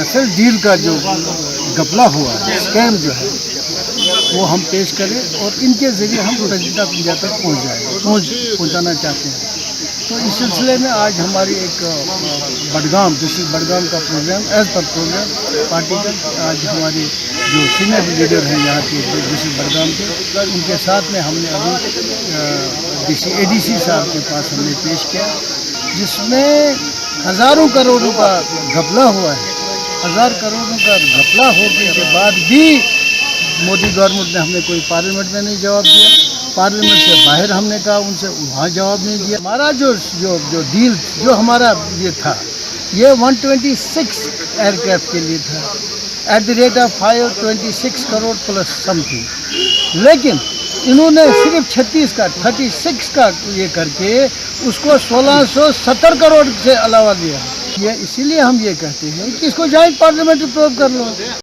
Rafale deal का जो घपला हुआ है, स्कैम जो है, वो हम पेश करें और इनके ज़रिए हम प्रेसिडेंट इंडिया तक पहुंचाना चाहते हैं। तो इस सिलसिले में आज हमारी एक बडगाम डिस्ट्रिक्ट बडगाम का programme as per programme party का, आज हमारे जो सीनियर लीडर हैं यहाँ के डिस्ट्रिक्ट बडगाम के, उनके साथ में हमने अभी ADC साहब के पास हमने पेश किया, जिसमें हज़ारों करोड़ों का घपला हुआ है। 1000 करोड़ों का घपला होने के बाद भी मोदी गवर्नमेंट ने हमें कोई पार्लियामेंट में नहीं जवाब दिया, पार्लियामेंट से बाहर हमने कहा उनसे, वहाँ जवाब नहीं दिया। हमारा जो डील जो हमारा ये था, ये 126 एयरक्राफ्ट के लिए था, at the rate of 526 crore plus something, लेकिन इन्होंने सिर्फ 36 का ये करके उसको 1670 करोड़ से अलावा दिया। ये इसीलिए हम ये कहते हैं कि इसको जॉइंट पार्लियामेंट्री प्रोब कर लो।